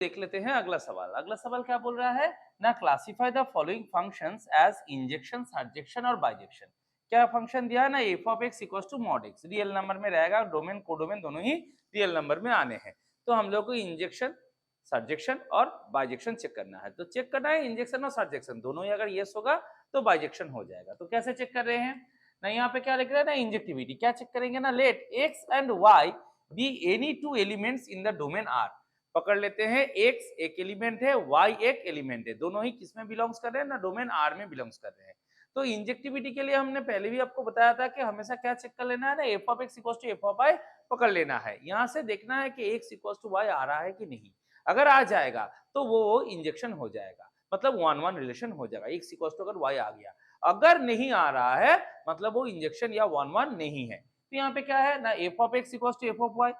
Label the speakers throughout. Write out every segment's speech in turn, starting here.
Speaker 1: देख लेते हैं अगला सवाल। अगला सवाल क्या बोल रहा है ना, classify the following functions as injection, surjection और बाइजेक्शन। क्या फंक्शन दिया है ना, F of x equals to mod X, real number में रहेगा, डोमेन कोडोमेन दोनों ही रियल नंबर में आने हैं। तो हम लोग को इंजेक्शन, सर्जेक्शन और बाइजेक्शन चेक करना है। तो चेक करना है इंजेक्शन और सर्जेक्शन दोनों ही, अगर यस होगा तो बाइजेक्शन हो जाएगा। तो कैसे चेक कर रहे हैं ना, यहाँ पे क्या लिख रहा है ना, इंजेक्टिविटी। क्या चेक करेंगे ना, let x and y be any two elements in the domain R. पकड़ लेते हैं x एक एलिमेंट है, y एक एलिमेंट है, दोनों ही किसमें बिलोंग्स कर रहे हैं ना, डोमेन R में बिलोंग्स कर रहे हैं। तो इंजेक्टिविटी के लिए हमने पहले भी आपको बताया था कि हमेशा क्या चेक कर लेना है ना, f of x equals to f of y पकड़ लेना है। यहाँ से देखना है कि x इक्वल्स टू y आ रहा है कि नहीं। अगर आ जाएगा तो वो इंजेक्शन हो जाएगा, मतलब 1-1 रिलेशन हो जाएगा। x इक्वल्स टू अगर y आ गया, अगर नहीं आ रहा है मतलब वो इंजेक्शन या 1-1 नहीं है। तो यहाँ पे क्या है ना, f of x equals to f of y।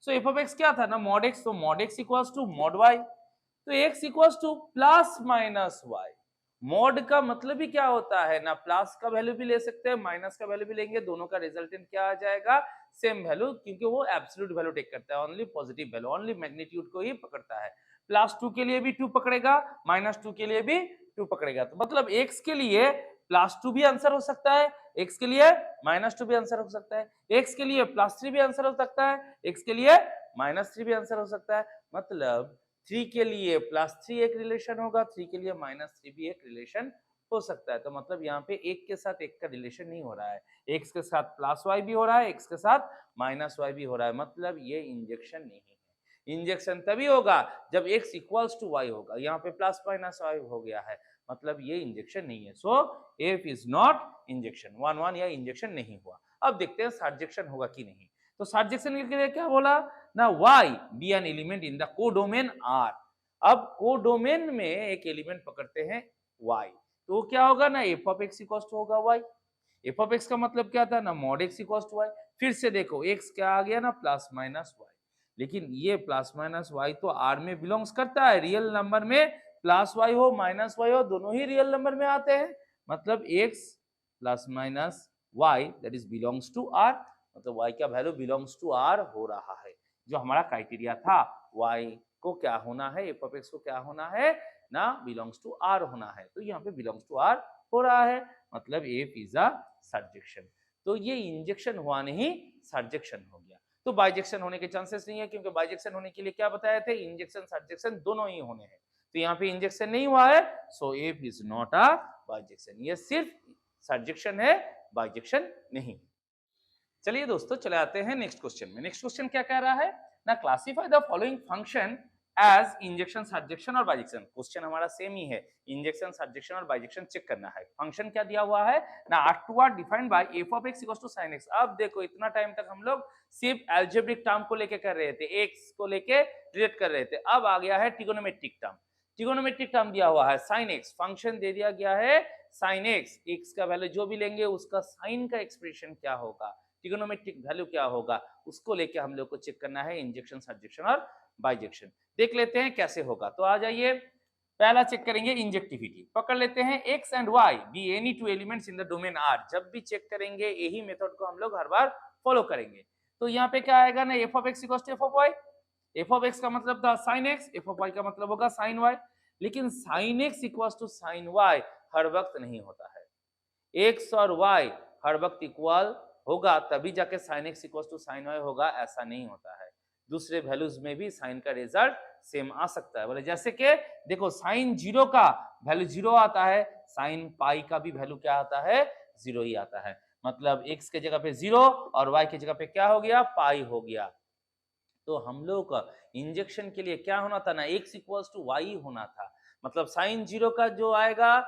Speaker 1: So F of X क्या था ना, मॉड एक्स, तो mod x equals to mod Y. तो X equals to plus minus Y. Mod का मतलब ही क्या होता है ना, प्लस का वैल्यू भी ले सकते हैं, माइनस का वैल्यू भी लेंगे, दोनों का रिजल्टेंट क्या आ जाएगा, सेम वैल्यू, क्योंकि वो एब्सोल्यूट वैल्यू टेक करता है, only positive value, only magnitude को ही पकड़ता है। प्लस 2 के लिए भी 2 पकड़ेगा, माइनस 2 के लिए भी 2 पकड़ेगा। तो मतलब एक्स के लिए प्लस 2 भी आंसर हो सकता है, एक्स के लिए माइनस 2 भी आंसर हो सकता है, एक्स के लिए प्लस 3 भी आंसर हो सकता है, एक्स के लिए माइनस 3 भी आंसर हो सकता है। मतलब 3 के लिए प्लस 3 एक रिलेशन होगा, 3 के लिए माइनस 3 भी एक रिलेशन हो सकता है। तो मतलब यहाँ पे एक के साथ एक का रिलेशन नहीं हो रहा है, एक्स के साथ प्लस वाई भी हो रहा है, एक्स के साथ माइनस वाई भी हो रहा है, मतलब ये इंजेक्शन नहीं है। इंजेक्शन तभी होगा जब x इक्वल्स टू y होगा, यहाँ पे प्लस माइनस y हो गया है, मतलब ये इंजेक्शन नहीं है। So F is not injection, 1-1 या इंजेक्शन नहीं हुआ। अब देखते हैं सर्जेक्शन होगा कि नहीं। तो सर्जेक्शन के लिए क्या बोला ना, y be an element in the codomain r। अब कोडोमेन में एक एलिमेंट पकड़ते हैं y, तो क्या होगा ना, F of x equals to होगा y। एफ ऑफ एक्स का मतलब क्या था ना, mod x equals to y। फिर से देखो x क्या आ गया ना, प्लस माइनस y। लेकिन ये प्लस माइनस वाई तो आर में बिलोंग्स करता है, रियल नंबर में प्लस वाई हो माइनस वाई हो दोनों ही रियल नंबर में आते हैं, मतलब x plus minus y that is belongs to R, मतलब वाई का वैल्यू बिलोंग्स टू आर हो रहा है। जो हमारा क्राइटेरिया था, वाई को क्या होना है, एफ ऑफ एक्स को क्या होना है ना, बिलोंग्स टू आर होना है। तो यहाँ पे बिलोंग्स टू आर हो रहा है, मतलब एफ इज अ सर्जेक्शन। तो ये इंजेक्शन हुआ नहीं, सर्जेक्शन हो गया। तो बाइजेक्शन होने के चांसेस नहीं है, क्योंकि बाइजेक्शन होने के लिए क्या बताए थे, इंजेक्शन सर्जेक्शन दोनों ही होने हैं। तो यहाँ पे इंजेक्शन नहीं हुआ है, so F is not a bijection, ये सिर्फ सर्जेक्शन है, बाइजेक्शन नहीं। चलिए दोस्तों, चले आते हैं नेक्स्ट क्वेश्चन में। नेक्स्ट क्वेश्चन क्या कह रहा है ना, classify the following function as injection, surjection और बाइजेक्शन। क्वेश्चन हमारा सेम ही है, इंजेक्शन, सर्जेक्शन और बाइजेक्शन चेक करना है। फंक्शन क्या दिया हुआ है ना, R2 defined by f of x equals to sin x। अब देखो, इतना टाइम तक हम लोग सिर्फ एल्जेब्रिक टर्म को लेके कर रहे थे, एक्स को लेके रिलेट कर रहे थे, अब आ गया है ट्रिगोनोमेट्रिक टर्म। ट्रिगोनोमेट्रिक टर्म दिया हुआ है sin x, फंक्शन दे दिया गया है sin x, x का वैल्यू जो भी लेंगे उसका साइन का एक्सप्रेशन क्या होगा, ट्रिगोनोमेट्रिक वैल्यू क्या होगा, उसको लेके हम लोग को चेक करना है इंजेक्शन, सर्जेक्शन और बाइजेक्शन। देख लेते हैं कैसे होगा। तो आ जाइए, पहला चेक करेंगे इंजेक्टिविटी। पकड़ लेते हैं x and y be any two elements in the domain r। जब भी चेक करेंगे यही मेथड को हम लोग हर बार फॉलो करेंगे। तो यहाँ पे क्या आएगा ना, F of x equals to F of Y. F of x का मतलब था sine X, F of Y का मतलब होगा साइन वाई। लेकिन sine x equals to sine Y हर वक्त नहीं होता है, एक्स और वाई हर वक्त इक्वल होगा तभी जाके sine x equals to sine y होगा, ऐसा नहीं होता है। दूसरे वैल्यूज में भी साइन का रिजल्ट सेम आ सकता है। बोले जैसे कि देखो, साइन 0 का वैल्यू 0 आता है, साइन पाई का भी वैल्यू क्या आता है, 0 ही आता है। मतलब x के जगह पे 0 और y की जगह पे क्या हो गया, पाई हो गया। तो हम लोग का इंजेक्शन के लिए क्या होना था ना, x इक्वल्स टू वाई होना था। मतलब साइन 0 का जो आएगा,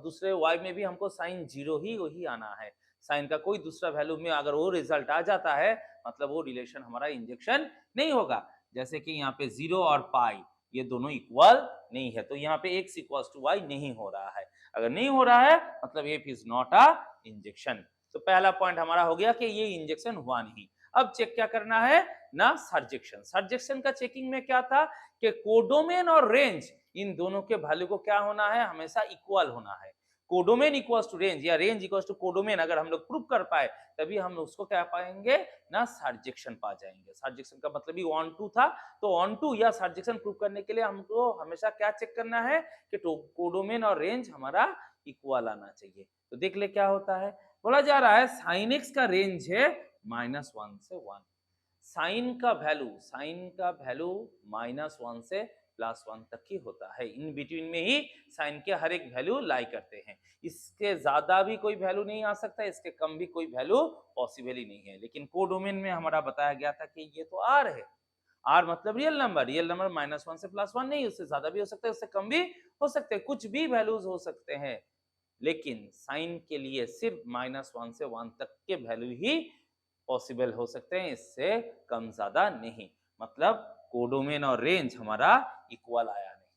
Speaker 1: दूसरे y में भी हमको साइन 0 ही वही आना है। साइन का कोई दूसरा वैल्यू में अगर वो रिजल्ट आ जाता है, मतलब वो रिलेशन हमारा इंजेक्शन नहीं होगा। जैसे कि यहाँ पे 0 और पाई ये दोनों इक्वल नहीं है, तो यहाँ पे x इक्वल्स टू वाई नहीं हो रहा है। अगर नहीं हो रहा है मतलब F is not a injection. तो पहला पॉइंट हमारा हो गया कि ये इंजेक्शन हुआ नहीं। अब चेक क्या करना है ना, सर्जेक्शन। सर्जेक्शन का चेकिंग में क्या था कि कोडोमेन और रेंज इन दोनों के वैल्यू को क्या होना है, हमेशा इक्वल होना है। कोडोमेन इक्वल्स टू रेंज या रेंज इक्वल्स टू कोडोमेन अगर हम लोग प्रूव कर पाए तभी हम उसको क्या पाएंगे ना सर्जेक्शन पा जाएंगे। सर्जेक्शन का मतलब ही ऑन टू था, तो ऑन टू या सर्जेक्शन प्रूव करने के लिए हमको हमेशा क्या चेक करना है कि कोडोमेन और रेंज हमारा इक्वल आना चाहिए। तो देख ले क्या होता है, बोला जा रहा है साइन एक्स का रेंज है -1 से 1, साइन का वैल्यू -1 से +1 तक ही होता है, इन बिटवीन में ही साइन के हर एक वैल्यू लाई करते हैं। इसके ज्यादा भी कोई वैल्यू नहीं आ सकता, इसके कम भी कोई वैल्यू पॉसिबल ही नहीं है। लेकिन कोडोमेन में हमारा बताया गया था कि ये तो आर है, आर मतलब रियल नंबर -1 से +1 नहीं, उससे ज्यादा भी हो सकता है, उससे कम भी हो सकते हैं, कुछ भी वैल्यूज हो सकते हैं। लेकिन साइन के लिए सिर्फ -1 से 1 तक के वैल्यू ही पॉसिबल हो सकते हैं, इससे कम ज्यादा नहीं। मतलब कोडोमेन और रेंज हमारा इक्वल आया नहीं।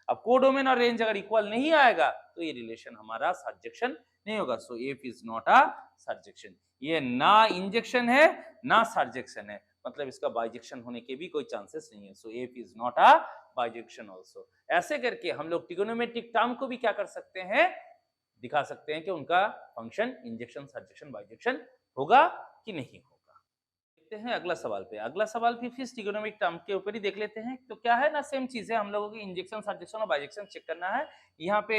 Speaker 1: अब कोडोमेन और रेंज अगर इक्वल नहीं आएगा तो ये रिलेशन हमारा सर्जेक्शन नहीं होगा। सो एफ इज नॉट अ सर्जेक्शन, ये ना इंजेक्शन है ना सर्जेक्शन है, मतलब इसका बाइजेक्शन होने के भी कोई चांसेस नहीं है। So F is not a bijection also. ऐसे करके हम लोग ट्रिगोनोमेट्रिक टर्म को भी क्या कर सकते हैं, दिखा सकते हैं कि उनका फंक्शन इंजेक्शन सर्जेक्शन बाइजेक्शन होगा कि नहीं होगा। देखते हैं अगला सवाल पे। अगला सवाल भी फिर ट्रिगोनोमेट्रिक टर्म के ऊपर ही देख लेते हैं। तो क्या है ना, सेम चीज है, हम लोगों की इंजेक्शन सर्जेक्शन और बाइजेक्शन चेक करना है। यहाँ पे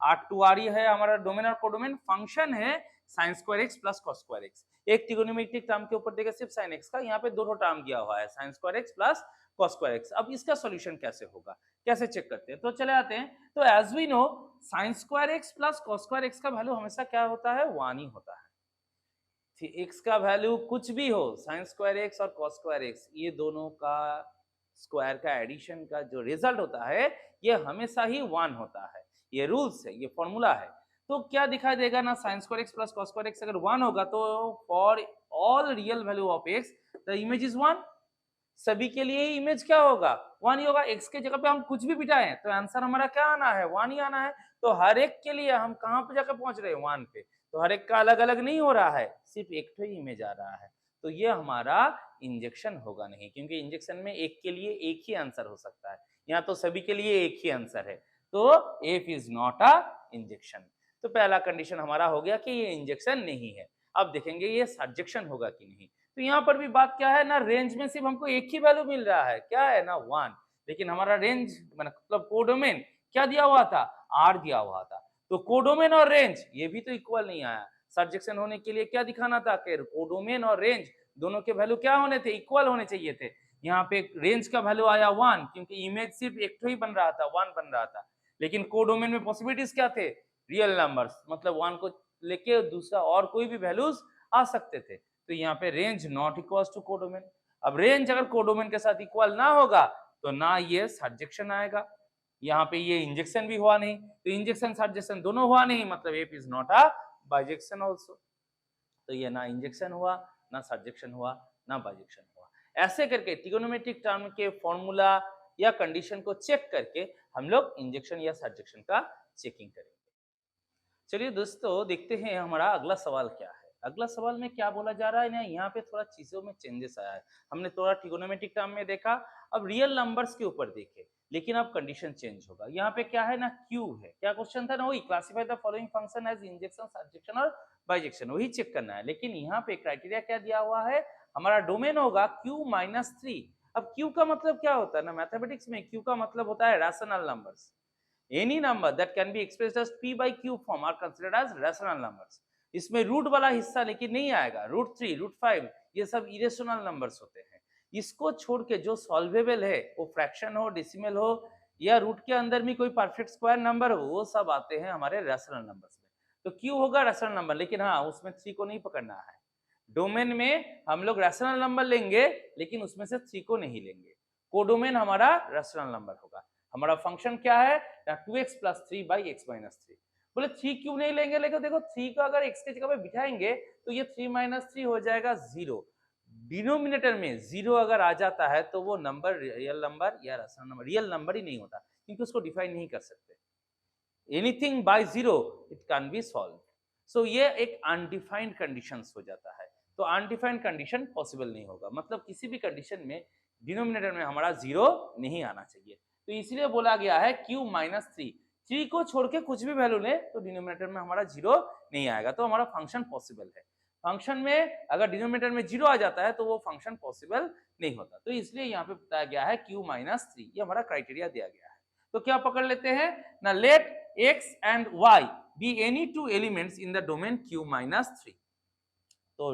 Speaker 1: R2R है हमारा डोमेन और कोडोमेन, फंक्शन है sin square x plus cos square x. एक ट्रिगोनोमेट्रिक टर्म के ऊपर देगा सिर्फ sin x का, यहाँ पे दोनों टर्म दिया हुआ है sin square x plus cos square x. अब इसका सॉल्यूशन कैसे होगा, कैसे चेक करते हैं, तो चले आते हैं। तो as we know sin square x plus cos square x का वैल्यू हमेशा क्या होता है, 1 ही होता है। x का वैल्यू कुछ भी हो, sin स्क्वायर एक्स और cos स्क्वायर एक्स, ये दोनों का स्क्वायर का एडिशन का जो रिजल्ट होता है ये हमेशा ही 1 होता है। ये रूल्स है, ये फॉर्मूला है। तो क्या दिखाई देगा ना, sin square x plus cos square x अगर 1 होगा तो for all real value of x the image is 1। सभी के लिए इमेज क्या होगा, 1 ही होगा। x के जगह पे हम कुछ भी बिठाएं तो आंसर हमारा क्या आना है, 1 ही आना है। तो हर एक के लिए हम कहां पे जाकर पहुंच रहे हैं, 1 पे। तो हर एक का अलग अलग नहीं हो रहा है, सिर्फ एक तो ही इमेज आ रहा है। तो ये हमारा इंजेक्शन होगा नहीं, क्योंकि इंजेक्शन में एक के लिए एक ही आंसर हो सकता है, यहाँ तो सभी के लिए एक ही आंसर है। तो F is not a injection. तो पहला कंडीशन हमारा हो गया कि ये इंजेक्शन नहीं है। अब देखेंगे ये सर्जेक्शन होगा कि नहीं। तो यहाँ पर भी बात क्या है ना, रेंज में सिर्फ हमको एक ही वैल्यू मिल रहा है, क्या है ना 1, लेकिन हमारा रेंज मतलब कोडोमेन क्या दिया हुआ था, R दिया हुआ था। तो कोडोमेन और रेंज ये भी तो इक्वल नहीं आया। सर्जेक्शन होने के लिए क्या दिखाना था कि कोडोमेन और रेंज दोनों के वैल्यू क्या होने थे, इक्वल होने चाहिए थे। यहाँ पे रेंज का वैल्यू आया 1, क्योंकि इमेज सिर्फ एक ही बन रहा था, 1 बन रहा था। लेकिन कोडोमेन में पॉसिबिलिटीज क्या थे, रियल नंबर्स, मतलब 1 को लेके दूसरा और कोई भी वैल्यूज आ सकते थे। तो यहाँ पे range not equal to codomain. अब रेंज अगर कोडोमेन के साथ इक्वल ना होगा तो ना ये सर्जेक्शन आएगा, यहाँ पे ये इंजेक्शन भी हुआ नहीं। तो इंजेक्शन सर्जेक्शन दोनों हुआ नहीं, मतलब F is not a bijection also. तो ये ना इंजेक्शन हुआ, ना सर्जेक्शन हुआ, ना बाइजेक्शन हुआ। ऐसे करके ट्रिगोनोमेट्रिक टर्म के फॉर्मूला या कंडीशन को चेक करके हम लोग इंजेक्शन या सर्जेक्शन का चेकिंग करेंगे। चलिए दोस्तों देखते हैं हमारा अगला सवाल क्या है। अगला सवाल में क्या बोला जा रहा है ना, यहाँ पे थोड़ा चीजों में चेंजेस आया है। हमने थोड़ा ट्रिगोनोमेट्रिक टर्म में देखा, अब रियल नंबर्स के ऊपर देखे, लेकिन अब कंडीशन चेंज होगा। यहाँ पे क्या है ना, क्यू है, क्या क्वेश्चन था ना, वही classify the following function as injection surjection और बाइजेक्शन, वही चेक करना है। लेकिन यहाँ पे क्राइटेरिया क्या दिया हुआ है, हमारा डोमेन होगा Q-3। अब Q का मतलब क्या होता है ना, मैथमेटिक्स में Q का मतलब होता है rational numbers. Any number that can be expressed as p by q form are considered as rational numbers। इसमें रूट वाला हिस्सा लेकिन नहीं आएगा, √3 √5 ये सब इरेशनल नंबर्स होते हैं। इसको छोड़ के जो सॉल्वेबल है, वो फ्रैक्शन हो, डेसिमल हो, या रूट के अंदर भी कोई परफेक्ट स्क्वायर नंबर हो, वो सब आते हैं हमारे रैशनल नंबर्स में। तो q होगा रैशनल नंबर, लेकिन हाँ उसमें 3 को नहीं पकड़ना है। डोमेन में हम लोग रैशनल नंबर लेंगे, लेकिन उसमें से 3 को नहीं लेंगे। कोडोमेन हमारा रैशनल नंबर होगा। हमारा फंक्शन क्या है, 2x + 3 / x - 3। बोले 3 क्यों नहीं लेंगे, लेकिन देखो 3 को अगर x के जगह पे बिठाएंगे तो ये 3 - 3 हो जाएगा 0। डिनोमिनेटर में 0 अगर आ जाता है तो वो नंबर रियल नंबर या रैशनल नंबर, रियल नंबर ही नहीं होता, क्योंकि उसको डिफाइन नहीं कर सकते। Anything by 0 it can be solve. So ये एक अनडिफाइंड कंडीशंस हो जाता है। तो अनडिफाइंड कंडीशन पॉसिबल नहीं होगा, मतलब किसी भी कंडीशन में डिनोमिनेटर में हमारा 0 नहीं आना चाहिए। तो इसलिए बोला गया है Q-3। 3 को छोड़ के कुछ भी वैल्यू ले तो डिनोमिनेटर में हमारा 0 नहीं आएगा, तो हमारा फंक्शन पॉसिबल है। फंक्शन में अगर डिनोमिनेटर में 0 आ जाता है तो वो फंक्शन पॉसिबल नहीं होता, तो इसलिए यहाँ पे बताया गया है q माइनस 3, ये हमारा क्राइटेरिया दिया गया है। तो क्या पकड़ लेते हैं ना, let x and y be any two elements in the domain q minus 3। तो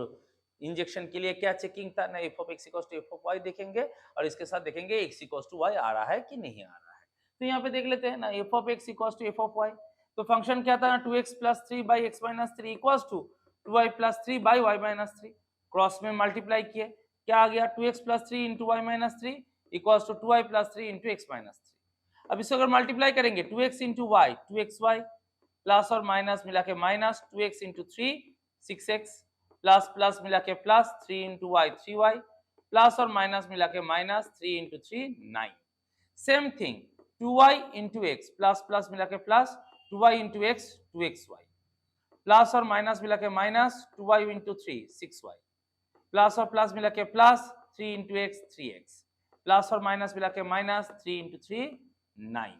Speaker 1: इंजेक्शन के लिए क्या चेकिंग था ना, f of x equals to f of y देखेंगे और इसके साथ देखेंगे x इक्वल्स टू y आ रहा है कि नहीं आ रहा है। तो यहाँ पे देख लेते हैं ना, f of x equals to f of y, तो फंक्शन क्या था ना, 2x plus 3 by x minus 3 equals to 2y plus 3 by y minus 3, cross में मल्टीप्लाई किए, क्या आ गया 2x plus 3 into y minus 3 equals to 2y plus 3 into x minus 3। अब इसको अगर मल्टीप्लाई करेंगे 2x into y 2xy plus और माइनस मिला के minus 2x into 3 6x plus plus मिला के plus 3 into y 3y plus और माइनस मिला के minus 3 into 3 9। Same thing 2y into x plus plus मिला के plus 2y into x 2xy plus और माइनस मिला के minus 2y into 3 6y plus और प्लस मिला के plus 3 into x 3x plus और माइनस मिला के माइनस 3 इंटू 3 9।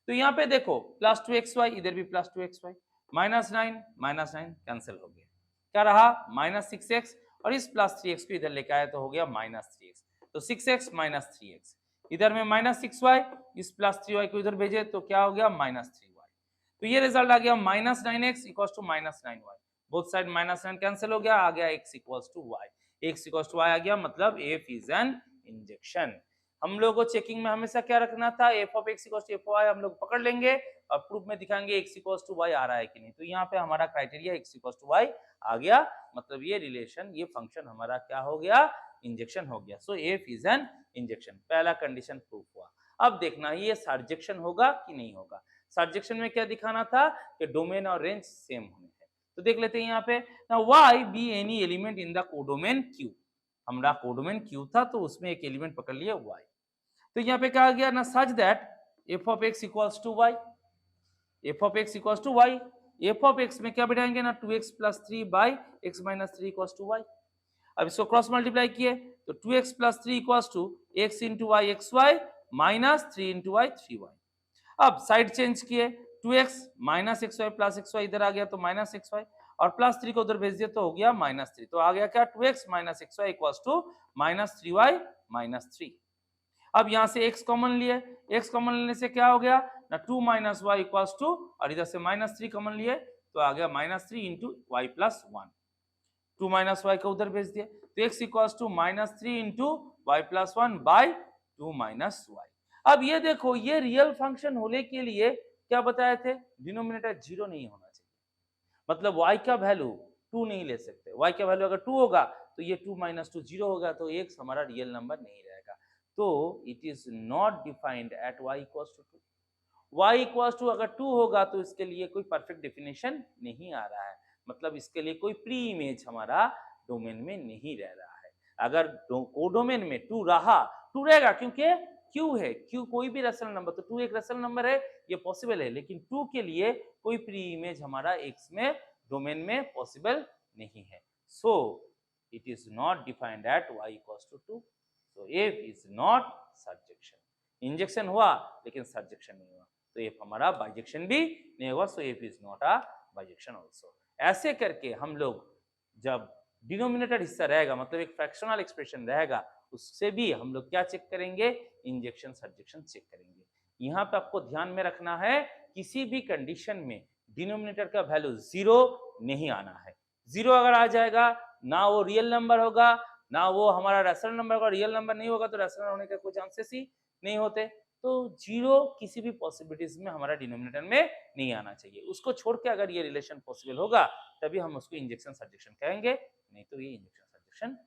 Speaker 1: तो यहाँ पे देखो प्लस 2xy, इधर भी प्लस 2xy, माइनस 9 कैंसिल हो गया, क्या रहा माइनस 6x, और इस प्लस 3x को इधर लेके आए तो हो गया माइनस 3x, तो 6x माइनस 3x, इधर में माइनस 6y, इस प्लस 3y को इधर भेजे तो क्या हो गया माइनस 3y। तो ये रिजल्ट आ गया minus 9x equals to minus 9y, both side minus 9 cancel हो गया, आ गया x equals to y, x equals to y आ गया, मतलब f इज एन इंजेक्शन। हम लोगों को चेकिंग में हमेशा क्या रखना था, f of x equals to f of y हम लोग पकड़ लेंगे और प्रूफ में दिखाएंगे x इक्वल्स टू y आ रहा है कि नहीं। तो यहाँ पे हमारा criteria x equals to y आ गया, मतलब ये रिलेशन, ये फंक्शन हमारा क्या हो गया, इंजेक्शन हो गया। सो f इज एन इंजेक्शन, पहला कंडीशन प्रूफ हुआ। अब देखना ये सर्जेक्शन होगा कि नहीं होगा। सर्जेक्शन में क्या दिखाना था कि डोमेन और रेंज सेम होने हैं। तो देख लेते हैं यहाँ पे ना, y be any element in the codomain q, हमारा कोडोमेन q था तो उसमें एक एलिमेंट पकड़ लिया y। तो यहाँ पे कहा गया ना, such that f of x equals to y, f of x equals to y, f of x में क्या बिठाएंगे ना 2x plus 3 by x minus 3 equals to y। अब इसको क्रॉस मल्टीप्लाई किए तो 2x plus 3 equals to x into y x y minus 3 into y 3y। अब side change किए, 2x minus x y plus x y इधर आ गया तो माइनस एक्स वाई, और प्लस 3 को उधर भेज दिया तो हो गया माइनस 3, तो आ गया क्या 2x minus x y equals to minus 3y minus 3। अब यहाँ से x कॉमन लिए, x कॉमन लेने से क्या हो गया ना 2 माइनस वाई इक्वल्स टू, और इधर से माइनस 3 कॉमन लिए तो आ गया minus 3 into y plus 1, 2 minus y को उधर भेज दिया तो x equals to minus 3 into y plus 1 by 2 minus y. अब ये देखो, ये रियल फंक्शन होने के लिए क्या बताए थे, डिनोमिनेटर 0 नहीं होना चाहिए, मतलब y का वैल्यू 2 नहीं ले सकते, y का वैल्यू अगर 2 होगा तो ये 2 माइनस 2 0 होगा, तो x हमारा रियल नंबर नहीं रहेगा। तो it is not defined at y equals to 2। y equals to अगर 2 होगा तो इसके लिए कोई परफेक्ट डेफिनेशन नहीं आ रहा है, मतलब इसके लिए कोई प्री इमेज हमारा डोमेन में नहीं रह रहा है। अगर कोडोमेन में 2 रहा, 2 रहेगा क्योंकि q है, q कोई भी रेशनल नंबर, तो 2 एक रेशनल नंबर है, ये पॉसिबल है, लेकिन 2 के लिए कोई प्री इमेज हमारा x में डोमेन में पॉसिबल नहीं है। So it is not defined at y equals to 2, so f is not surjection। Injection हुआ लेकिन सर्जेक्शन नहीं हुआ, तो f हमारा बाइजेक्शन भी नहीं होगा, so f is not a bijection also। ऐसे करके हम लोग जब डिनोमिनेटर हिस्सा रहेगा, मतलब एक फ्रैक्शनल एक्सप्रेशन रहेगा, उससे भी हम लोग क्या चेक करेंगे, इंजेक्शन सर्जेक्शन चेक करेंगे। यहाँ पे आपको ध्यान में रखना है, किसी भी कंडीशन में डिनोमिनेटर का वैल्यू 0 नहीं आना है। 0 अगर आ जाएगा ना वो रियल नंबर होगा, ना वो हमारा रेशनल नंबर होगा, रियल नंबर नहीं होगा तो रेशनल होने के कोई चांसेस ही नहीं होते। तो 0 किसी भी पॉसिबिलिटीज में हमारा डिनोमिनेटर में नहीं आना चाहिए। उसको छोड़ के अगर ये रिलेशन पॉसिबल होगा तभी हम उसको इंजेक्शन सर्जेक्शन कहेंगे, नहीं तो ये इंजेक्शन सर्जेक्शन